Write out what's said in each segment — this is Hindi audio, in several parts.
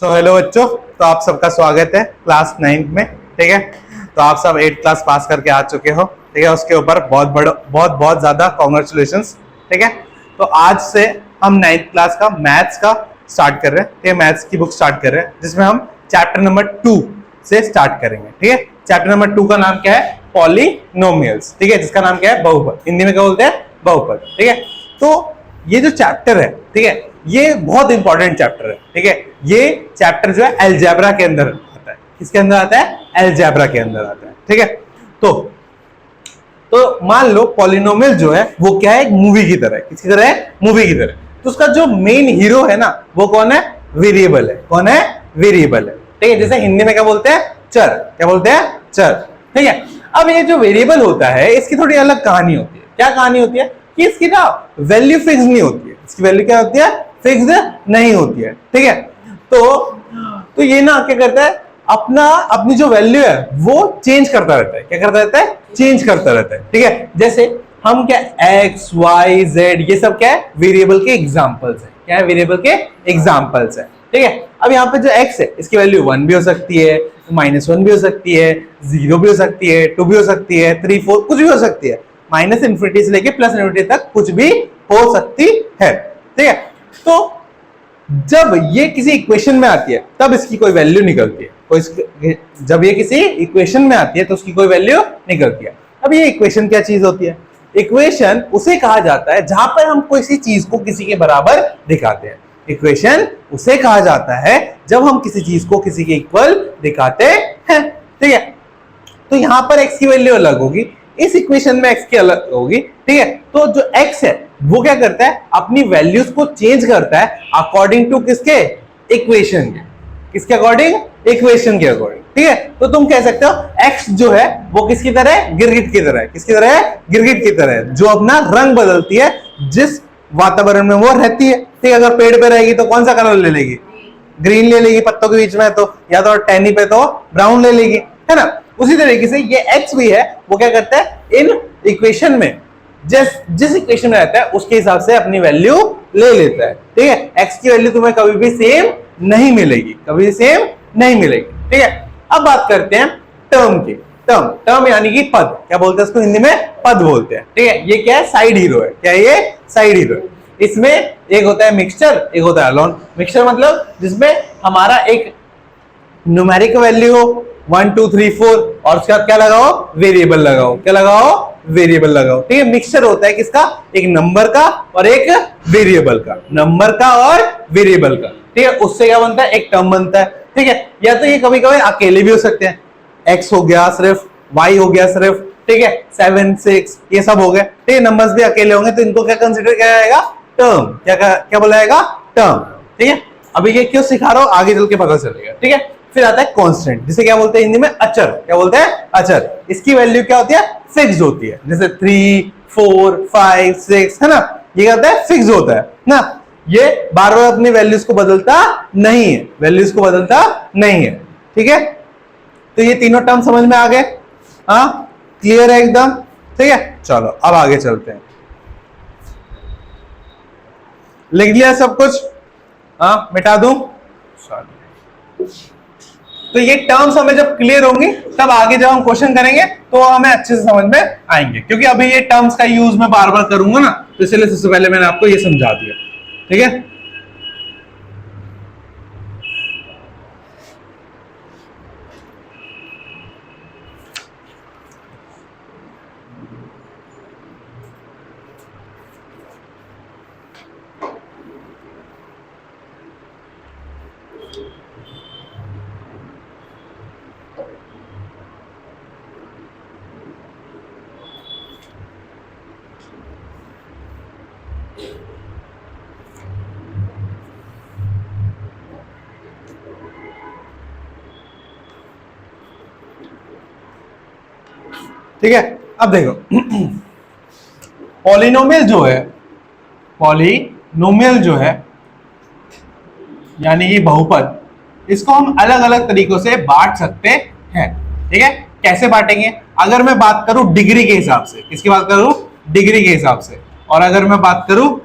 हेलो बच्चों, तो आप सबका स्वागत है क्लास 9th में। ठीक है, तो आप सब 8th क्लास पास करके आ चुके हो। ठीक है, उसके ऊपर बहुत ज्यादा कॉन्ग्रेचुलेशंस। ठीक है, तो आज से हम 9th क्लास का मैथ्स का स्टार्ट कर रहे हैं। ठीक है, मैथ्स की बुक स्टार्ट कर रहे हैं जिसमें हम चैप्टर नंबर 2 से स्टार्ट करेंगे। ठीक है, चैप्टर नंबर 2 का नाम क्या है? पॉलिनोमियल्स। ठीक है, जिसका नाम क्या है? बहुपद। हिंदी में क्या बोलते हैं? बहुपद। ठीक है, तो ये जो चैप्टर है, ठीक है, ये बहुत इंपॉर्टेंट चैप्टर है। ठीक है, ये चैप्टर जो है अलजेब्रा के अंदर आता है। किसके अंदर आता है? अलजेब्रा के अंदर आता है। ठीक है, तो मान लो पॉलिनोमियल जो है वो क्या है? एक मूवी की तरह है। किसकी तरह है? मूवी की तरह। तो उसका जो मेन हीरो है ना, वो कौन है? वेरिएबल है। कौन है? वेरिएबल है। ठीक है, जैसे हिंदी में क्या बोलते हैं? चर। क्या बोलते हैं? चर। ठीक है, अब ये जो वेरिएबल होता है इसकी थोड़ी अलग कहानी होती है। क्या कहानी होती है कि इसकी ना वैल्यू फिक्स नहीं होती है। इसकी वैल्यू क्या होती है? फिक्स नहीं होती है। ठीक है, तो ये ना क्या करता है, अपनी जो वैल्यू है वो चेंज करता रहता है। क्या करता रहता है? चेंज करता रहता है। ठीक है, जैसे हम क्या, एक्स वाई जेड, ये सब क्या है? वेरिएबल के एग्जांपल्स है। क्या है? वेरिएबल के एग्जांपल्स है। ठीक है, अब यहाँ पे जो एक्स है इसकी वैल्यू 1 भी हो सकती है, -1 भी हो सकती है, 0 भी हो सकती है, 2 भी हो सकती है, 3 4 कुछ भी हो सकती है। माइनस इन्फिनिटी से लेके प्लस इन्फिनिटी तक कुछ भी हो सकती है। ठीक है, तो जब ये किसी इक्वेशन में आती है तब इसकी कोई वैल्यू निकलती है। जब ये किसी इक्वेशन में आती है तो उसकी कोई वैल्यू निकलती है। अब ये इक्वेशन क्या चीज होती है? इक्वेशन उसे कहा जाता है जहां पर हम किसी चीज को किसी के बराबर दिखाते हैं। इक्वेशन उसे कहा जाता है जब हम किसी चीज को किसी के इक्वल दिखाते हैं। ठीक है, तो यहां पर x की वैल्यू अलग होगी, इस इक्वेशन में x की अलग होगी। ठीक है, तो जो x है वो क्या करता है? अपनी वैल्यूज को चेंज करता है अकॉर्डिंग टू किसके? इक्वेशन के। किसके अकॉर्डिंग? इक्वेशन के अकॉर्डिंग। ठीक है, तो तुम कह सकते हो x जो है वो किसकी तरह है? गिरगिट की तरह है। किसकी तरह है? गिरगिट की तरह है, जो अपना रंग बदलती है जिस वातावरण में वो रहती है। ठीक है, अगर पेड़ पे रहेगी तो कौन सा कलर ले लेगी? ग्रीन ले लेगी पत्तों के बीच में, तो या तो टहनी पे तो ब्राउन ले लेगी, है ना। उसी तरीके से ये x भी है, वो क्या करता है? इन इक्वेशन में जिस इक्वेशन में रहता है उसके हिसाब से अपनी वैल्यू ले लेता है। ठीक है, x की वैल्यू तुम्हें कभी भी सेम नहीं मिलेगी, कभी सेम नहीं मिलेगी। ठीक है, अब बात करते हैं टर्म की। टर्म यानी कि पद। क्या बोलते हैं उसको? हिंदी में पद बोलते हैं। ठीक है, ये क्या है? साइड हीरो है। क्या है ये? साइड हीरो है। इसमें एक होता है मिक्सचर, एक होता है अलोन। मिक्सचर मतलब जिसमें हमारा एक न्यूमेरिक वैल्यू हो 1 2 3 4 और उसके बाद क्या लगाओ? वेरिएबल लगाओ। क्या लगाओ? वेरिएबल लगाओ। ठीक है, मिक्सचर होता है किसका? एक नंबर का और एक वेरिएबल का। नंबर का और वेरिएबल का। ठीक है, उससे क्या बनता है? एक टर्म बनता है। ठीक है, या तो ये कभी कभी अकेले भी हो सकते हैं। x हो गया सिर्फ, y हो गया सिर्फ, ठीक है, 7 6 ये सब हो गए। ठीक है, नंबर्स भी अकेले होंगे तो इनको क्या कंसीडर किया जाएगा? टर्म। क्या बोला जाएगा? टर्म। ठीक है, अभी ये क्यों सिखा रहा हूं आगे चल के पता चलेगा। ठीक है, फिर आता है कांस्टेंट, जिसे क्या बोलते हैं हिंदी में? अचर। क्या बोलते हैं? अचर। इसकी वैल्यू क्या होती है? फिक्स्ड होती है। जैसे 3 4 5 6 है ना, ये क्या होता है? फिक्स होता है ना। ये बार बार अपनी वैल्यूज को बदलता नहीं है, वैल्यूज को बदलता नहीं है। ठीक है, तो ये तीनों टर्म समझ में आ गए? हाँ, क्लियर है एकदम? ठीक है, चलो अब आगे चलते हैं। लिख लिया सब कुछ? हाँ, मिटा दूं? तो ये टर्म्स हमें जब क्लियर होंगी तब आगे जब हम क्वेश्चन करेंगे तो हमें अच्छे से समझ में आएंगे, क्योंकि अभी ये टर्म्स का यूज मैं बार बार करूंगा ना, तो इसलिए सबसे पहले मैंने आपको ये समझा दिया। ठीक है, ठीक है, अब देखो पॉलिनोमियल जो है यानी कि बहुपद, इसको हम अलग अलग तरीकों से बांट सकते हैं। ठीक है, कैसे बांटेंगे? अगर मैं बात करूं डिग्री के हिसाब से, किसकी बात करूं? डिग्री के हिसाब से। और अगर मैं बात करूं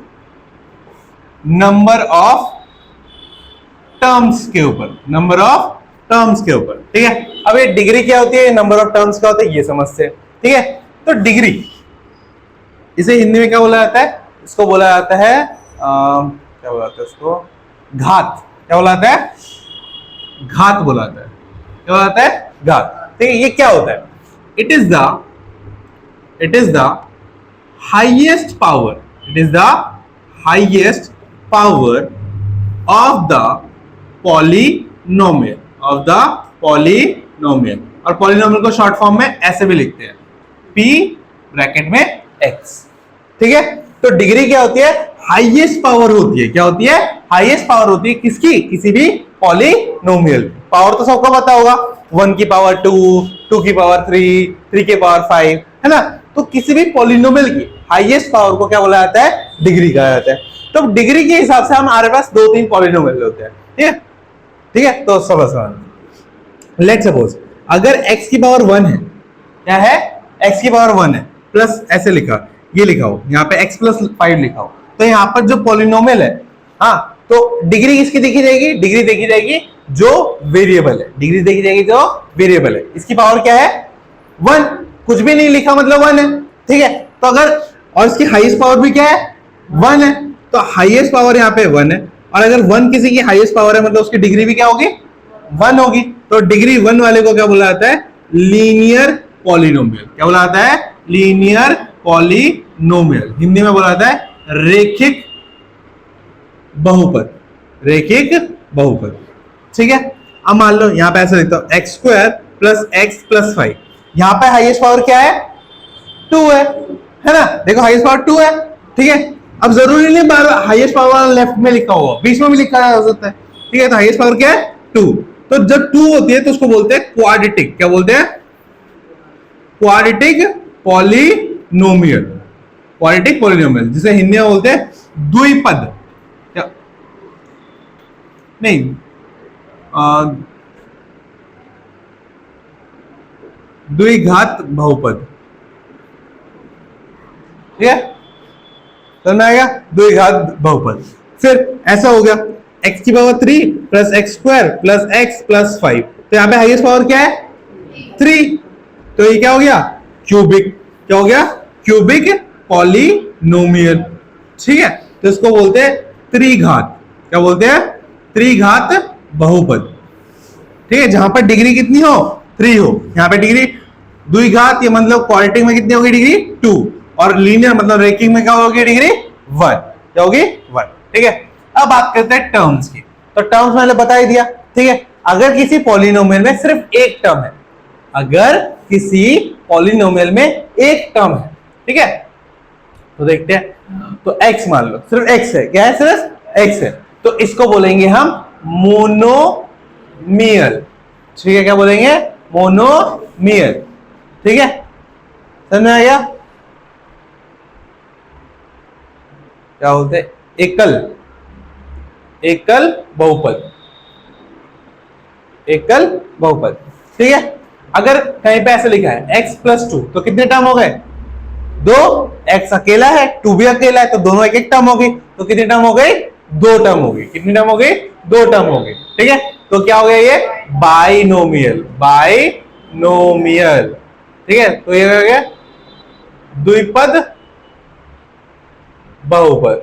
नंबर ऑफ टर्म्स के ऊपर, नंबर ऑफ टर्म्स के ऊपर, ठीक है। अब ये डिग्री क्या होती है, नंबर ऑफ टर्म्स क्या होता है, ये समझते हैं, ठीक है। तो डिग्री, इसे हिंदी में क्या बोला जाता है, इसको बोला जाता है क्या बोला जाता है उसको, घात। क्या बोला जाता है, घात बोला जाता है। क्या बोला जाता है, घात, ठीक है। ये क्या होता है, it is the highest power, it is the highest power of the polynomial, of the polynomial. और पॉलिनोमियल को शॉर्ट फॉर्म में ऐसे भी लिखते हैं, p ब्रैकेट में x, ठीक है। तो डिग्री क्या होती है, हाईएस्ट पावर होती है। क्या होती है, हाईएस्ट पावर होती है किसकी, किसी भी पॉलिनोमियल। पावर तो सबको पता होगा, 1 की पावर 2, 2 की पावर 3, 3 की पावर 5, है ना। तो किसी भी पॉलिनोमियल की हाईएस्ट पावर को क्या बोला जाता है, डिग्री कहा जाता है। तो डिग्री के हिसाब से हमारे पास 2-3 पॉलिनोमियल होते हैं, ठीक है, ठीक है। तो समझ, लेट सपोज अगर x की पावर 1 है, क्या है, x की पावर 1 है, प्लस ऐसे लिखा, ये लिखा हो यहाँ पे x प्लस 5 लिखा हो, तो यहाँ पर जो पॉलिनोमियल है, हाँ, तो डिग्री किसकी देखी जाएगी, डिग्री देखी जाएगी जो वेरिएबल है, डिग्री देखी जाएगी जो वेरिएबल है। इसकी पावर क्या है, 1, कुछ भी नहीं लिखा मतलब 1 है, ठीक है। तो अगर, और इसकी हाईएस्ट पावर भी क्या है, 1 है, तो हाईएस्ट पावर यहाँ पे 1 है, और अगर 1 किसी की हाईएस्ट पावर है मतलब उसकी डिग्री भी क्या होगी, 1 होगी। तो डिग्री 1 वाले को क्या बोला जाता है, लीनियर पॉलिनोमियल। क्या बोला जाता है, लीनियर पॉलिनोमियल। हिंदी में बोला जाता है रेखिक बहुपद, रेखिक बहुपद, ठीक है। अब मान लो यहां पे ऐसे लिखता हूं, x square plus x plus 5, यहां पे हाईएस्ट पावर क्या है, 2 है ना। देखो हाईएस्ट पावर 2 है, ठीक है। अब जरूरी नहीं बार हाईएस्ट पावर लेफ्ट में लिखा होगा, बीच में भी लिखा जा सकता है, ठीक है। तो हाईएस्ट पावर क्या है, 2। तो जब 2 होती है तो उसको बोलते हैं क्वाड्रेटिक। क्या बोलते हैं, क्वाड्रेटिक पॉलिनोमियल, क्वाड्रेटिक पॉलिनोमियल, जिसे हिंदी में बोलते हैं द्विपद, नहीं द्विघात बहुपद, ठीक है, समझ में आएगा, द्विघात बहुपद। फिर ऐसा हो गया, x की power 3 plus x square plus x plus 5, तो यहाँ पे हाईएस्ट पावर क्या है, 3, तो ये क्या हो गया, क्यूबिक। क्या हो गया, क्यूबिक पॉलिनोमियल, ठीक है। तो इसको बोलते हैं त्रिघात। क्या बोलते हैं, त्रिघात बहुपद, ठीक है। जहां पर डिग्री कितनी हो, 3 हो, यहाँ पे डिग्री द्विघात, ये मतलब क्वाड्रेटिक में कितनी होगी डिग्री, 2, और लीनियर मतलब रेखिक में क्या होगी डिग्री, 1। क्या होगी, 1, ठीक है। अब बात करते हैं टर्म्स की। तो टर्म्स मैंने बता ही दिया, ठीक है। अगर किसी पॉलिनोमियल में सिर्फ एक टर्म है, अगर किसी पॉलिनोमियल में एक टर्म है, ठीक है, तो देखते हैं। तो x मान लो सिर्फ x है, क्या है, सिर्फ x है, तो इसको बोलेंगे हम मोनोमियल, ठीक है। क्या बोलेंगे, मोनोमियल, ठीक है, समझ में आ गया। क्या बोलते हैं, एकल, एकल बहुपद, एकल बहुपद, ठीक है। अगर कहीं पे ऐसे लिखा है x प्लस 2, तो कितने टर्म हो गए, 2, x अकेला है, 2 भी अकेला है, तो दोनों एक एक टर्म हो गई, तो कितनी टर्म हो गई, 2 टर्म हो गई। कितनी टर्म हो गई, 2 टर्म हो गई, ठीक है। तो क्या हो गया, ये बाइनोमियल, बाइनोमियल, ठीक है। तो ये हो गया द्विपद बहुपद,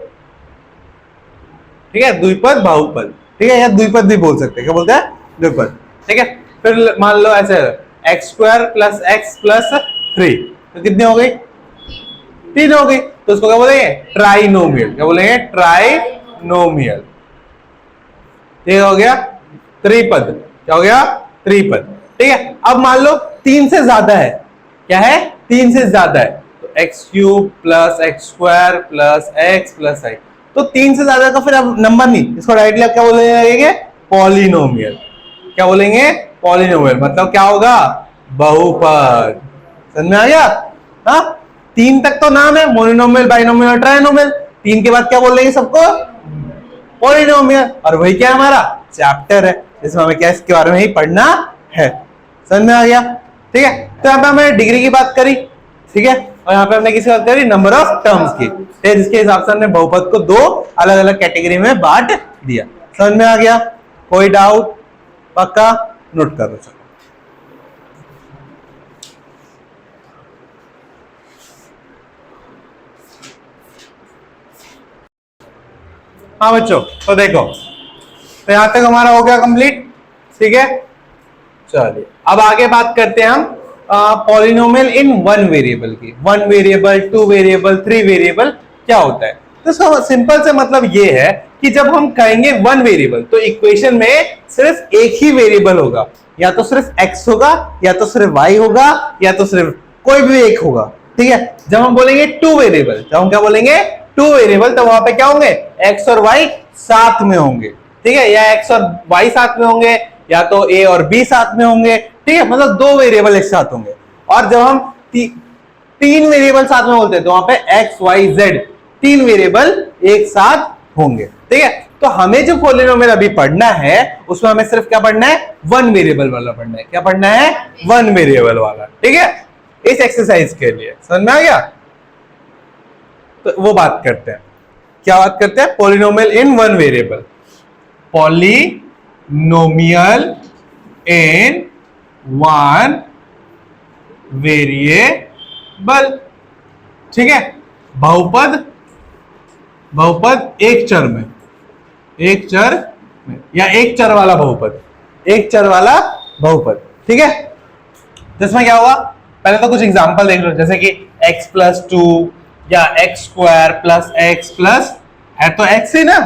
ठीक है, द्विपद बहुपद, ठीक है, या द्विपद भी बोल सकते हैं। क्या बोलते हैं, द्विपद, ठीक है। फिर मान लो ऐसे x square plus x plus 3, तो कितनी हो गई, 3 हो गई, तो उसको क्या बोलेंगे, ट्राइनोमियल। क्या बोलेंगे, ट्राइनोमियल, ठीक हो गया, त्रिपद। क्या हो गया, त्रिपद, ठीक है। अब मान लो 3 से ज्यादा है, क्या है, 3 से ज्यादा है, तो x cube plus x square plus x plus I, तो 3 से ज्यादा का फिर अब नंबर नहीं, इसको डायरेक्टली आप क्या बोलेंगे, पॉलिनोमियल। क्या बोलेंगे, पॉलिनोमियल, मतलब क्या होगा, बहुपद। समझ में आ गया, हाँ। 3 तक तो नाम है, मोनोमियल, बाइनोमियल, ट्राइनोमियल, 3 के बाद क्या बोल लेंगे सबको, पॉलिनोमियल। और वही क्या हमारा चैप्टर है, जिसमें हमें क्या इसके बारे में ही पढ़ना है। समझ में आ गया, ठीक है। तो यहाँ पे हमने डिग्री की बात करी, ठीक है, और यहाँ पे हमने किसकी बात करी, नंबर ऑफ टर्म्स की, ठीक है, जिसके हिसाब से हमने बहुपद को 2 अलग अलग कैटेगरी में बांट दिया। समझ में आ गया, कोई डाउट? पक्का? नोट करो चलो। हाँ बच्चों, तो देखो, तो यहां तक हमारा हो गया कंप्लीट। ठीक है, चलिए अब आगे बात करते हैं हम पॉलिनोमियल इन वन वेरिएबल की। One variable, two variable, three variable क्या होता है? तो इसका सिंपल से मतलब ये है कि जब हम कहेंगे वन वेरिएबल तो इक्वेशन में सिर्फ एक ही वेरिएबल होगा, या तो सिर्फ x होगा, या तो सिर्फ y होगा, या तो सिर्फ कोई भी एक होगा। ठीक है, जब हम बोलेंगे टू वेरिएबल, जब हम क्या बोलेंगे टू वेरिएबल, तो वहां पे क्या होंगे? x और y साथ में होंगे। ठीक है, या x और y साथ में होंगे, या तो a और b साथ में होंगे। ठीक है, मतलब दो वेरिएबल एक साथ होंगे। और जब हम तीन वेरिएबल साथ में बोलते हैं तो वहां पे x y z तीन वेरिएबल एक साथ होंगे। ठीक है, तो हमें जो पॉलिनोमियल अभी पढ़ना है उसमें हमें सिर्फ क्या पढ़ना है? वन वेरिएबल वाला पढ़ना है। क्या पढ़ना है? वन वेरिएबल वाला। ठीक है, इस एक्सरसाइज के लिए समझ में आ गया? तो वो बात करते हैं, क्या बात करते हैं? Polynomial in one variable. Polynomial in one variable. ठीक है, बहुपद, बहुपद एक चर में, एक चर में, या एक चर वाला बहुपद, एक चर वाला बहुपद। ठीक है, तो इसमें क्या होगा? पहले तो कुछ एग्जांपल देख लो, जैसे कि x प्लस टू, या x square plus x plus, है तो x ही ना,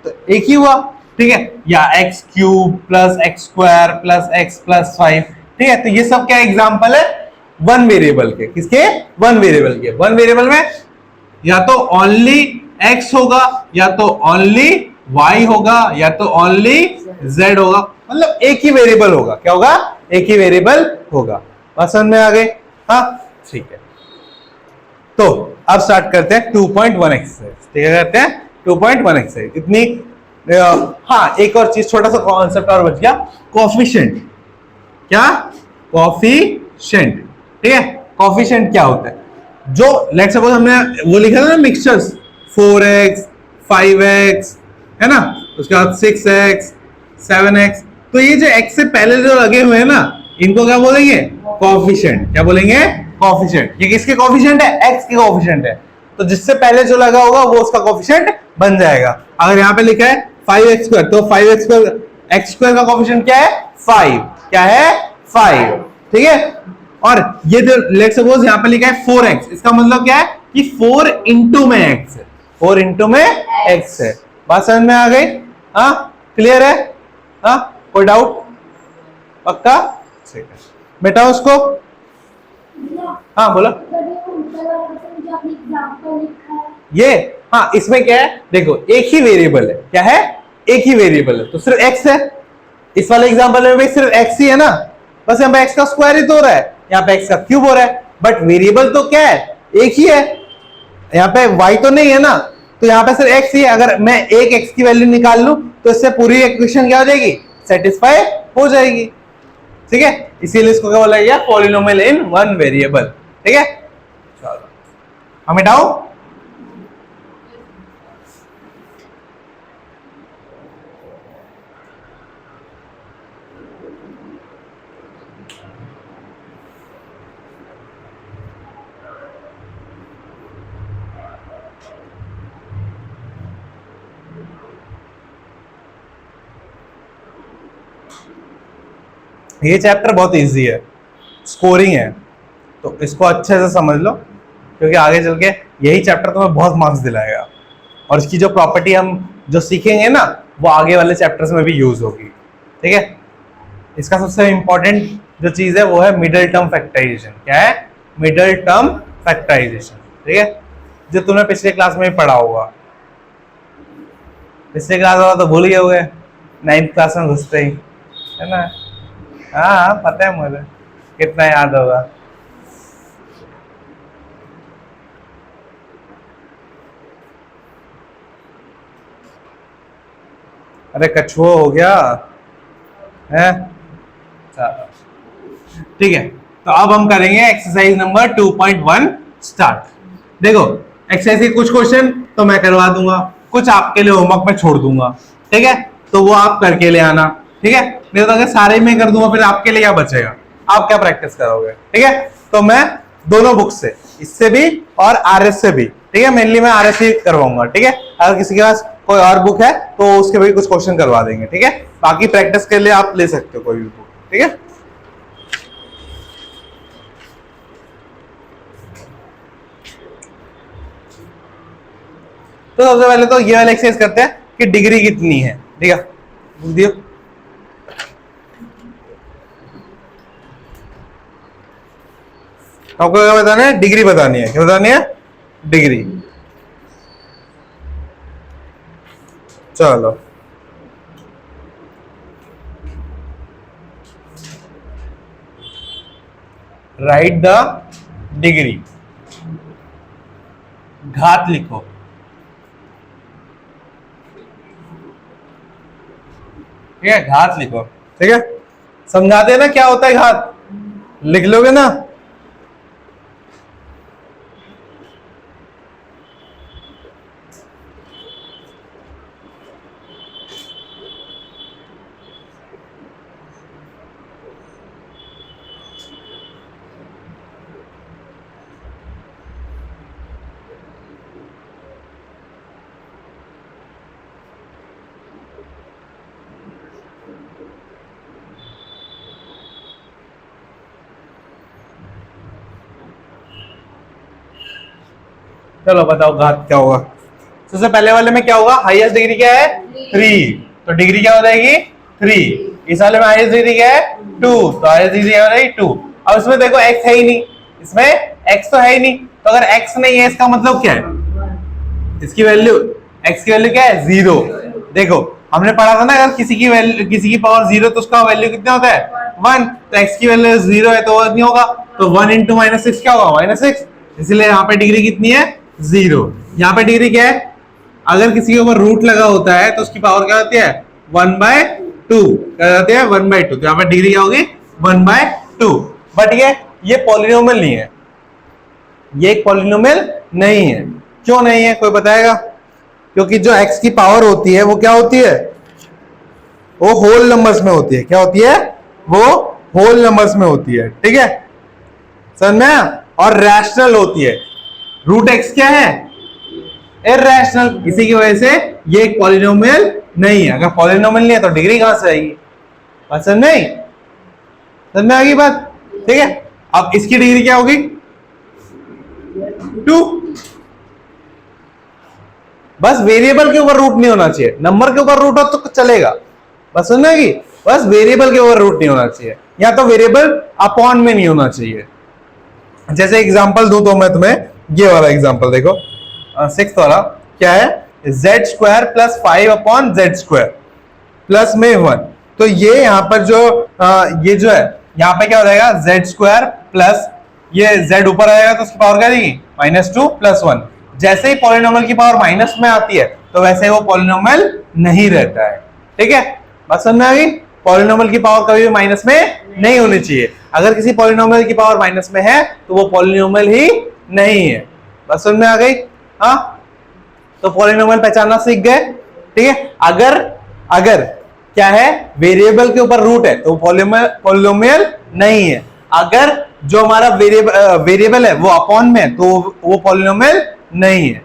तो एक ही हुआ। ठीक है, या x cube plus x square plus x plus 5। ठीक है, तो ये सब क्या एग्जांपल है? वन वेरिएबल के। किसके? वन वेरिएबल के। वन वेरिएबल में या तो ओनली x होगा, या तो ओनली y होगा, या तो ओनली z होगा, मतलब एक ही वेरिएबल होगा। क्या होगा? एक ही वेरिएबल होगा। बात समझ में आ गई? हाँ ठीक है, तो अब स्टार्ट करते हैं 2.1 एक्सरसाइज। ठीक है, करते हैं 2.1 एक्सरसाइज। इतनी हाँ, एक और चीज, छोटा सा कॉन्सेप्ट और बच गया, कोफिशिएंट। क्या? कोफिशिएंट। ठीक है, कोफिशिएंट क्या होता है? जो लेट्स सपोज हमने वो लिखा था ना, मिक्सचर्स 4x 5x, है ना, उसके बाद 6x 7x, तो ये जो x से पहले जो लगे हुए हैं ना, इनको क्या बोलेंगे? कोफिशिएंट। क्या बोलेंगे? कोफिशिएंट। ये किसके कोफिशिएंट है? x के कोफिशिएंट है, तो जिससे पहले जो लगा होगा वो उसका कोफिशिएंट बन जाएगा। अगर यहाँ पे लिखा है 5x स्क्वायर, तो 5x स्क्वायर, x स्क्वायर का कोफिशिएंट क्या है? 5। क्या है? 5। ठीक है, और ये जो लेट्स सपोज यहाँ पे लिखा है 4x, इसका मतलब क्या है कि 4 इंटू में x है, 4 इंटू में x है। बात समझ में आ गई? हाँ, क्लियर है? हाँ, कोई डाउट? पक्का? ठीक है, बेटा उसको, हाँ बोलो। ये हाँ, इसमें क्या है देखो, एक ही वेरिएबल है। क्या है? एक ही वेरिएबल है, तो सिर्फ x है। इस वाले एग्जांपल में भी सिर्फ x ही है ना, बस यहाँ पे x का स्क्वायर ही तो हो रहा है, यहाँ पे x का क्यूब हो रहा है, बट वेरिएबल तो क्या है? एक ही है। यहाँ पे y तो नहीं है ना, तो यहाँ पे सिर्फ x ही है। अगर मैं एक x की वैल्यू निकाल लूं तो इससे पूरी इक्वेशन क्या हो जाएगी? सेटिस्फाई हो जाएगी। ठीक है, इसीलिए इसको क्या बोला गया? Polynomial in one variable. ठीक है, चलो हम मिटाओ। ये चैप्टर बहुत इजी है, स्कोरिंग है, तो इसको अच्छे से समझ लो, क्योंकि आगे चल के यही चैप्टर तुम्हें बहुत मार्क्स दिलाएगा, और इसकी जो प्रॉपर्टी हम जो सीखेंगे ना, वो आगे वाले चैप्टर्स में भी यूज होगी। ठीक है, इसका सबसे इंपॉर्टेंट जो चीज है वो है मिडिल टर्म फैक्टराइजेशन। क्या है? Middle term factorization. ठीक है, जो तुमने पिछले क्लास में भी पढ़ा होगा। पिछले क्लास वाला तो भूल गए होगे, 9th क्लास में घुसते ही, है ना? हाँ पता है मुझे, कितना याद होगा। अरे कछुआ हो गया है। ठीक है, तो अब हम करेंगे एक्सरसाइज नंबर 2.1 स्टार्ट। देखो, एक्सरसाइज के कुछ क्वेश्चन तो मैं करवा दूंगा, कुछ आपके लिए होमवर्क में छोड़ दूंगा। ठीक है, तो वो आप करके ले आना, ठीक है। नहीं तो अगर सारे में कर दूंगा फिर आपके लिए क्या बचेगा, आप क्या प्रैक्टिस करोगे, ठीक है। तो मैं दोनों बुक से, इससे भी और आरएस से भी, ठीक है, मेनली मैं आरएस ही करवाऊंगा, ठीक है। अगर किसी के पास कोई और बुक है तो उसके भी कुछ क्वेश्चन करवा देंगे, ठीक है। बाकी प्रैक्टिस के लिए आप ले सकते हो कोई भी बुक, ठीक है। तो सबसे पहले तो ये वाला एक्सरसाइज करते हैं कि डिग्री कितनी है, ठीक है। बुक दियो। आपको क्या बताना है, डिग्री बतानी है। क्या बतानी है, डिग्री। चलो राइट द डिग्री, घात लिखो, ठीक है, घात लिखो, ठीक है। समझाते हैं ना क्या होता है घात, लिख लोगे ना। चलो बताओ घात क्या होगा। सबसे पहले वाले में क्या होगा, हाईएस्ट डिग्री क्या है 3, तो डिग्री क्या हो जाएगी 3। इस वाले में हाईएस्ट डिग्री क्या है 2, तो हाईएस्ट डिग्री क्या हो जाएगी 2। अब इसमें देखो x है ही नहीं, इसमें x तो है ही नहीं, तो अगर x नहीं है इसका मतलब क्या है, इसकी वैल्यू, x की वैल्यू क्या है 0। देखो हमने पढ़ा था ना, अगर किसी की वैल्यू, किसी की पावर 0 तो उसका वैल्यू कितना होता है 1, तो x की वैल्यू 0 है तो वो नहीं होगा, तो 1 इंटू -6 क्या होगा -6, इसलिए यहाँ पे डिग्री कितनी है 0। यहाँ पे डिग्री क्या है, अगर किसी के ऊपर रूट लगा होता है तो उसकी पावर क्या होती है 1/2, क्या होती है 1/2, तो यहाँ पे डिग्री क्या होगी 1/2। बट ये पॉलिनोमियल नहीं है, ये एक पॉलिनोमियल नहीं है। क्यों नहीं है, कोई बताएगा? क्योंकि जो x की पावर होती है वो क्या होती है, वो होल नंबर्स में होती है। क्या होती है, वो होल नंबर्स में होती है, ठीक है, समझ में। और रैशनल होती है। रूट x क्या है, इरैशनल, इसी की वजह से ये एक पॉलिनोमियल नहीं है। अगर पॉलिनोमियल नहीं है तो डिग्री कहां से आएगी, बात समझ नहीं, समझ में आ गई बात, ठीक है। अब इसकी डिग्री क्या होगी 2। बस वेरिएबल के ऊपर रूट नहीं होना चाहिए, नंबर के ऊपर रूट हो तो चलेगा, बस सुनना कि बस वेरिएबल के ऊपर रूट नहीं होना चाहिए, या तो वेरिएबल अपॉन में नहीं होना चाहिए। जैसे एग्जांपल दूं तो मैं तुम्हें ये वाला एग्जांपल देखो, 6th वाला क्या है, z² + 5/z² प्लस में 1। तो ये यहाँ पर जो ये जो है यहाँ पे क्या हो जाएगा z² प्लस ये z ऊपर आएगा तो उसकी पावर क्या देगी -2 + 1। जैसे ही पॉलिनोमियल की पावर माइनस में आती है तो वैसे वो पॉलिनोमियल नहीं रहता है, ठीक है, बात समझ में आ गई। पॉलिनोमियल की पावर कभी भी माइनस में नहीं होनी चाहिए। अगर किसी पॉलिनोमियल की पावर माइनस में है तो वो पॉलिनोमियल ही नहीं है, बात समझ में आ गई। हाँ, तो पॉलिनोमियल पहचानना सीख गए, ठीक है। अगर क्या है, वेरिएबल के ऊपर रूट है तो पॉलिनोमियल नहीं है। अगर जो हमारा वेरिएबल है वो अपॉन में है तो वो पॉलिनोमियल नहीं है,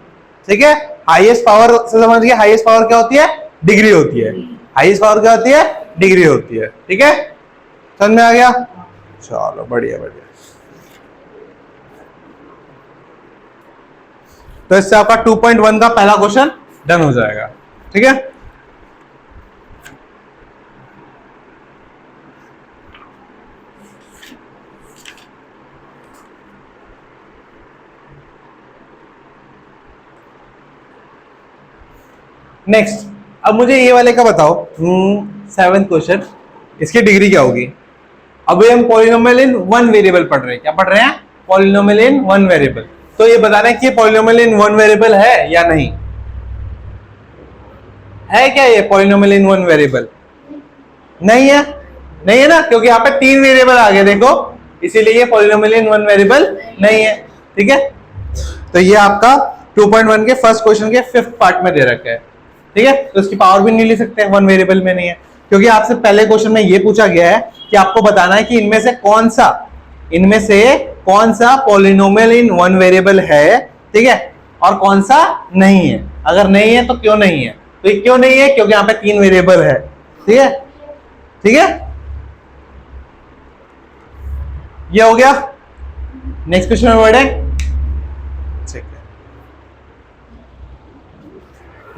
ठीक है। हाईएस्ट पावर से समझ गए, हाईएस्ट पावर क्या होती है, डिग्री होती है। हाईएस्ट पावर क्या होती है, डिग्री होती है, ठीक है, समझ में आ गया। चलो बढ़िया बढ़िया। तो इससे आपका 2.1 का पहला क्वेश्चन डन हो जाएगा, ठीक है। नेक्स्ट, अब मुझे ये वाले का बताओ, 7th क्वेश्चन, इसकी डिग्री क्या होगी। अभी हम पॉलिनोमियल इन वन वेरिएबल पढ़ रहे हैं, क्या पढ़ रहे हैं, पॉलिनोमियल इन वन वेरिएबल। तो ये बता रहे हैं कि पॉलिनोमियल इन वन वेरिएबल है या नहीं है, क्या ये पॉलिनोमियल इन वन वेरिएबल नहीं है, नहीं है ना, क्योंकि यहाँ पे 3 वेरिएबल आ गए देखो, इसीलिए ये पॉलिनोमियल इन वन वेरिएबल नहीं है, ठीक है। तो ये आपका 2.1 के फर्स्ट क्वेश्चन के 5th पार्ट में दे रखा है, ठीक ठीक है, तो इसकी पावर भी नहीं ले सकते, वन वेरिएबल में नहीं है, क्योंकि आपसे पहले क्वेश्चन में ये पूछा गया है कि आपको बताना है कि इनमें से कौन सा पॉलिनोमियल इन वन वेरिएबल है, ठीक है, और कौन सा नहीं है। अगर नहीं है तो क्यों नहीं है, तो ये क्यों नहीं है, क्योंकि यहाँ पे 3 वेरिएबल है। ठीक है, ठीक है, ये हो गया। नेक्स्ट क्वेश्चन में बढ़े, ठीक है,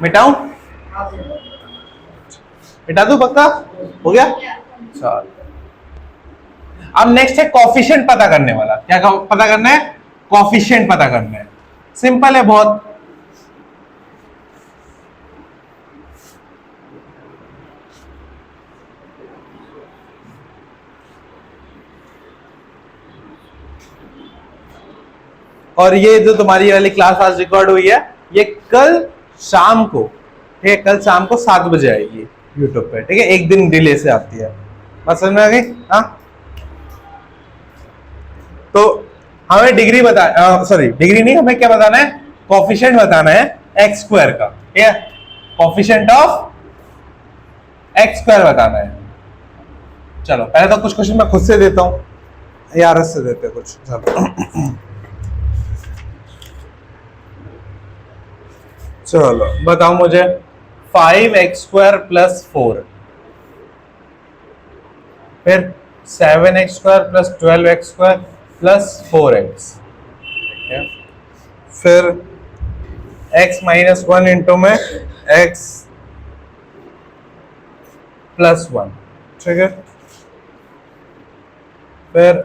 मिटाऊं, मिटा दूं, पक्का हो गया। चल, अब नेक्स्ट है कोफिशिएंट पता करने वाला। क्या पता करना है, कोफिशिएंट पता करना है। सिंपल है बहुत, और ये जो तुम्हारी वाली क्लास आज रिकॉर्ड हुई है, ये कल शाम को, ठीक है, कल शाम को 7 बजे आएगी यूट्यूब पे, ठीक है, एक दिन डिले से आती है। बात समझ में आ गई? हाँ, तो हमें डिग्री डिग्री नहीं, हमें क्या बताना है, कोफिशिएंट बताना है एक्स स्क्वायर का, ठीक है, कोफिशिएंट ऑफ एक्स स्क्वायर बताना है। चलो पहले तो कुछ क्वेश्चन मैं खुद से देता हूं, यार से देते हैं कुछ। चलो बताओ मुझे, 5x स्क्वायर प्लस 4, फिर 7x square plus 12x square plus 4x, ठीक है, फिर x माइनस 1 इंटू में x प्लस 1, ठीक है, फिर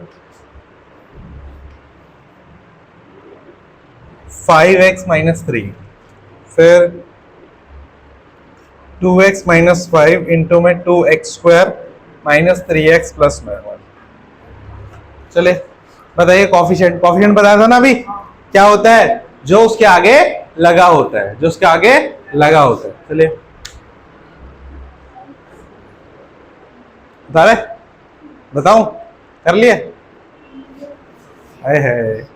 5x माइनस 3, फिर 2x माइनस 5 इंटू में 2x square minus 3x plus 1। चले बताइए, कोफिशिएंट बताया था ना अभी, क्या होता है, जो उसके आगे लगा होता है, जो उसके आगे लगा होता है। चलिए बता रहे, बताऊं, कर लिए? है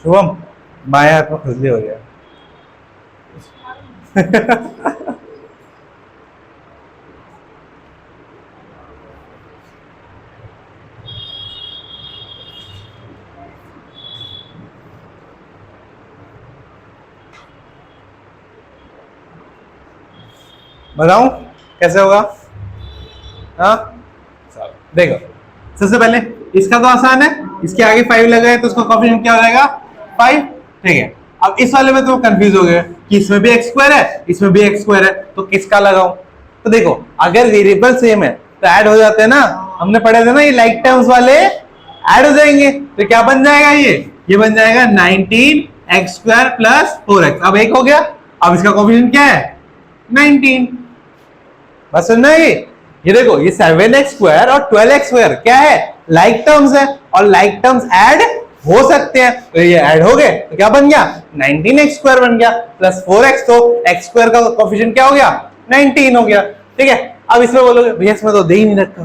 शुभम, बाएं हाथ में खुजली हो गया। बताऊं कैसे होगा? हाँ देखो, सबसे पहले इसका तो आसान है, इसके आगे 5 लगा है तो उसका कोफिशिएंट क्या हो जाएगा, 5, ठीक है। अब इस वाले में तो कंफ्यूज हो गए कि इसमें भी एक्स स्क्वायर है, इसमें भी एक्स स्क्वायर है, तो किसका लगाऊं? तो देखो, अगर वेरिएबल सेम है तो ऐड हो जाते हैं ना, हमने पढ़े थे ना, ये लाइक टर्म्स वाले ऐड हो जाएंगे, तो क्या बन जाएगा, ये बन जाएगा 19x स्क्वायर प्लस 4x। अब एक हो गया, अब इसका कोफिशिएंट क्या है, 19। बस सुनना है, ये देखो, ये 7x स्क्वायर और 12x स्क्वायर क्या है, लाइक टर्म्स है, और लाइक टर्म्स ऐड हो सकते हैं, तो ये ऐड हो गए, तो क्या बन गया, 19x स्क्वायर बन गया प्लस 4x, तो x स्क्वायर का कोफिशिएंट क्या हो गया, 19 हो गया, ठीक है। अब इसमें बोलोगे भैया इसमें तो दे ही नहीं रखा,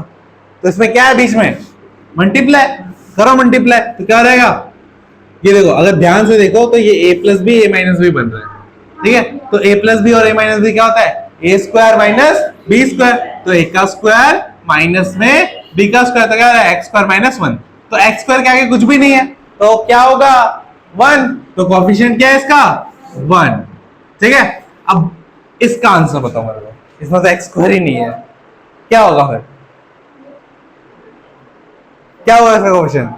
तो इसमें क्या है बीच में, मल्टीप्लाई करो, मल्टीप्लाई, तो क्या रहेगा, ये देखो, अगर ध्यान से देखो तो ये a plus B a minus B बन रहा है, ठीक है, तो a प्लस बी और a माइनस बी क्या होता है, a square minus b square, तो a का स्क्वायर माइनस में b का स्क्वायर, तो क्या है, x स्क्वायर माइनस 1, तो x स्क्वायर के आगे कुछ भी नहीं है, तो क्या होगा, 1, तो कोफिशिएंट क्या है इसका, 1, ठीक है। अब इसका आंसर बताओ मेरे को, इसमें तो x स्क्वायर ही नहीं है, क्या होगा फिर, क्या होगा इसका कोफिशिएंट,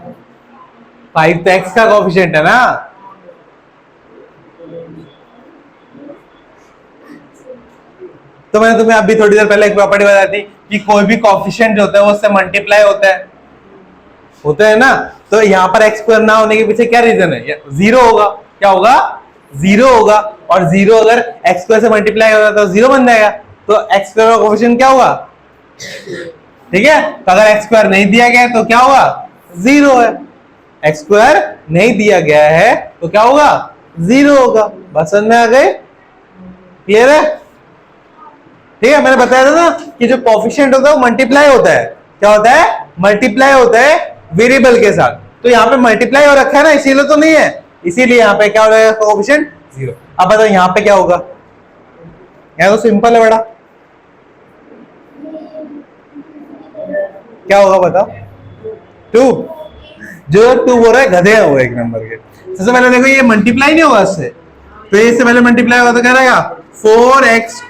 5 तो x का कोफिशिएंट है ना, तो मैंने तुम्हें अभी थोड़ी देर पहले एक प्रॉपर्टी बताई थी कि कोई भी कोफिशिएंट जो होता है वो उससे मल्टीप्लाई होता है ना, तो यहाँ पर एक्स स्क्वायर ना होने के पीछे क्या रीजन है, जीरो होगा, क्या होगा, जीरो होगा, और जीरो अगर एक्स स्क्वायर से मल्टीप्लाई होगा तो जीरो बन जाएगा, तो एक्स स्क्वायर का कोफिशिएंट क्या होगा, ठीक है। तो अगर एक्स स्क्वायर नहीं दिया गया है तो क्या होगा, जीरो है, एक्स स्क्वायर नहीं दिया गया है तो क्या होगा, जीरो होगा। बस समझ में आ गए, क्लियर है, ठीक है। मैंने बताया था ना कि जो कोफिशिएंट होता है वो मल्टीप्लाई होता है, क्या होता है, मल्टीप्लाई होता है वेरिएबल के साथ, तो यहाँ पे मल्टीप्लाई हो रखा है ना, इसीलिए तो नहीं है, इसीलिए यहाँ पे क्या हो जाएगा कोएफिशिएंट 0। अब बताओ यहाँ पे क्या होगा, यहाँ तो सिंपल है बड़ा, क्या होगा बताओ, 2। जो 2 बोल रहा है गधे हैं वो एक नंबर के। सबसे पहले देखो ये मल्टीप्लाई नहीं होगा इससे, तो इससे पहले मल्टीप्लाई होगा तो क्या रहेगा 4x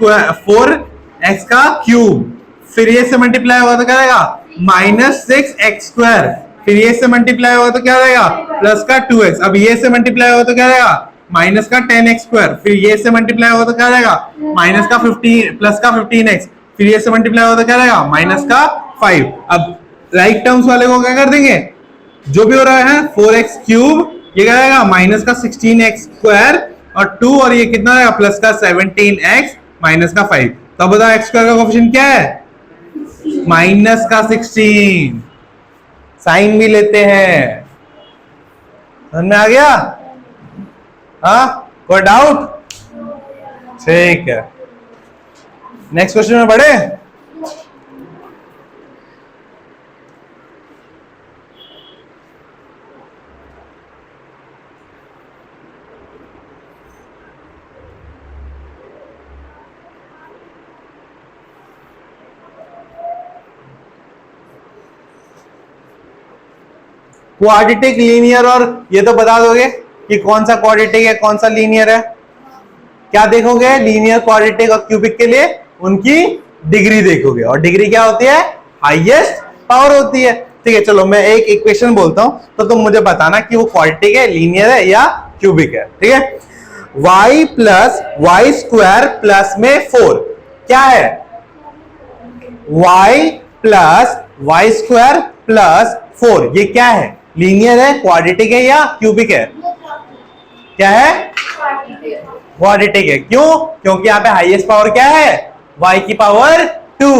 का क्यूब, फिर ये से मल्टीप्लाई होगा तो क्या रहेगा -6x², फिर ये से मल्टीप्लाई होगा तो क्या रहेगा प्लस का 2x, अब ये से मल्टीप्लाई होगा तो क्या रहेगा माइनस का 10x², फिर ये से मल्टीप्लाई होगा तो क्या रहेगा माइनस का 15 प्लस का 15x, फिर ये से मल्टीप्लाई होगा तो क्या रहेगा माइनस का 5। अब राइट टर्म्स वाले को क्या कर देंगे, जो भी हो रहा है 4x³ ये क्या रहेगा माइनस का 16x² और 2 और ये कितना रहेगा प्लस का 17x माइनस का 5। तो अब बताओ x² का कोएफिशिएंट क्या है माइनस का 16। साइन भी लेते हैं, समझ में आ गया, हाँ कोई डाउट, ठीक है नेक्स्ट क्वेश्चन में बढ़े। क्वाड्रेटिक, लीनियर, और ये तो बता दोगे कि कौन सा क्वाड्रेटिक है कौन सा लीनियर है। क्या देखोगे लीनियर, क्वाड्रेटिक और क्यूबिक के लिए उनकी डिग्री देखोगे, और डिग्री क्या होती है हाईएस्ट पावर होती है। ठीक है चलो मैं एक इक्वेशन बोलता हूं तो तुम मुझे बताना कि वो क्वाड्रेटिक है, लीनियर है या क्यूबिक है। ठीक है, y plus Y square plus में 4 क्या है, y plus Y square plus 4 ये क्या है, लीनियर है, क्वाड्रेटिक है या क्यूबिक है, क्या है क्वाड्रेटिक है। क्यों, क्योंकि यहाँ पे हाईएस्ट पावर क्या है y की पावर 2,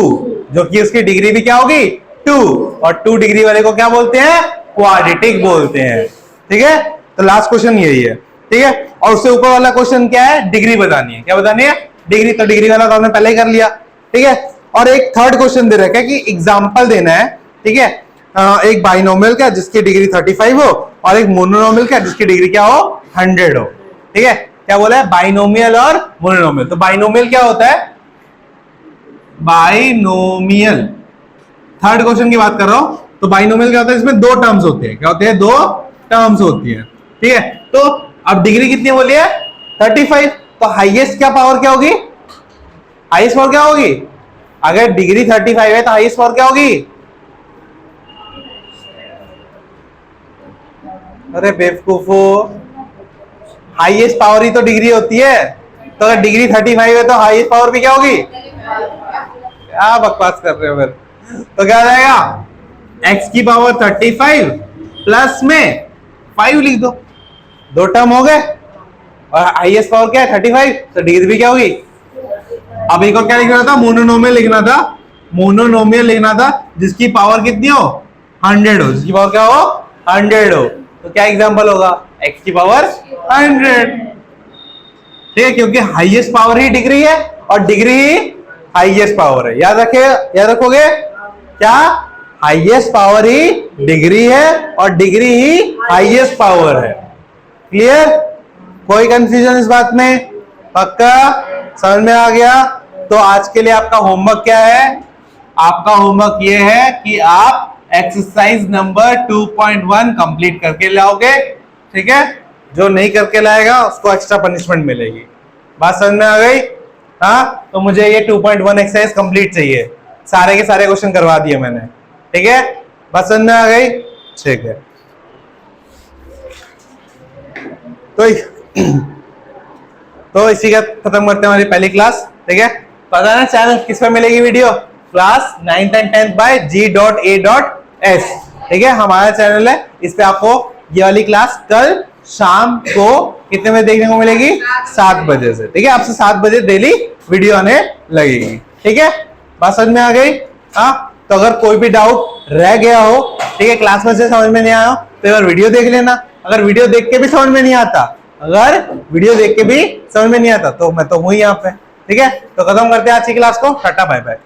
जो कि उसकी डिग्री भी क्या होगी 2, और 2 डिग्री वाले को क्या बोलते हैं क्वाड्रेटिक बोलते हैं। ठीक है, तो लास्ट क्वेश्चन यही है। ठीक है, और उससे ऊपर वाला क्वेश्चन क्या है, डिग्री बतानी है। क्या बतानी है, डिग्री। तो डिग्री वाला तो हमने पहले ही कर लिया। ठीक है, और एक थर्ड क्वेश्चन दे रखा है कि एग्जांपल देना है। ठीक है, एक बाइनोमियल का जिसकी डिग्री 35 हो और एक मोनोनोमियल का जिसकी डिग्री क्या हो 100 हो। ठीक है, क्या बोला है बाइनोमियल और मोनोनोमियल। तो बाइनोमियल क्या होता है, बाइनोमियल थर्ड क्वेश्चन की बात कर रहा हूं। तो बाइनोमियल क्या होता है, इसमें 2 टर्म्स होते हैं। क्या होते हैं, 2 टर्म्स होती है। ठीक है, तो अब डिग्री कितनी बोली है 35, तो हाईएस्ट क्या पावर क्या होगी, हाईएस्ट पावर क्या होगी, अगर डिग्री 35 है तो हाईएस्ट पावर क्या होगी, अरे बेवकूफो हाईएस्ट पावर ही तो डिग्री होती है। तो अगर डिग्री 35 है तो हाईएस्ट पावर भी क्या होगी, क्या बकवास कर रहे हो फिर। तो क्या हो जाएगा x की पावर 35 प्लस में 5 लिख दो, 2 टर्म हो गए, और हाईएस्ट पावर क्या है 35, तो डिग्री भी क्या होगी। अब एक और क्या लिखना था, मोनोनोमियल लिखना था, मोनोनोमियल लिखना था जिसकी पावर कितनी हो 100 हो, जिसकी पावर क्या हो 100 हो। तो क्या एग्जांपल होगा, x की पावर 100। ठीक है, क्योंकि हाईएस्ट पावर ही डिग्री है और डिग्री ही हाईएस्ट पावर है। याद रखे, याद रखोगे क्या, हाईएस्ट पावर ही डिग्री है और डिग्री ही हाईएस्ट पावर है। क्लियर, कोई कंफ्यूजन इस बात में, पक्का समझ में आ गया। तो आज के लिए आपका होमवर्क क्या है, आपका होमवर्क ये है कि आप एक्सरसाइज नंबर 2.1 कंप्लीट करके लाओगे। ठीक है, जो नहीं करके लाएगा उसको एक्स्ट्रा पनिशमेंट मिलेगी। बात समझ में आ गई, हाँ। तो मुझे ये 2.1 एक्सरसाइज कंप्लीट चाहिए, सारे के सारे क्वेश्चन करवा दिए मैंने। ठीक है, बात समझ में आ गई, ठीक है। तो इसी का खत्म करते हैं हमारी पहली क्लास। ठीक है, पता ना चैनल किस पे मिलेगी video, class 9th and 10th bye G.A.S। ठीक है, हमारा चैनल है, इस पे आपको ये वाली क्लास कल शाम को कितने बजे देखने को मिलेगी, 7 बजे से। ठीक है, आपसे 7 बजे डेली वीडियो आने लगेगी। ठीक है, बात समझ में आ गई, हाँ। तो अगर कोई भी डाउट रह गया हो, ठीक है, क्लास में से समझ में नहीं आया हो, तो एक बार वीडियो देख लेना। अगर वीडियो देख के भी समझ में नहीं आता, अगर वीडियो देख के भी समझ में नहीं आता तो मैं तो हूं यहाँ पे। ठीक है, तो खत्म करते हैं आज की क्लास को, टाटा बाय बाय।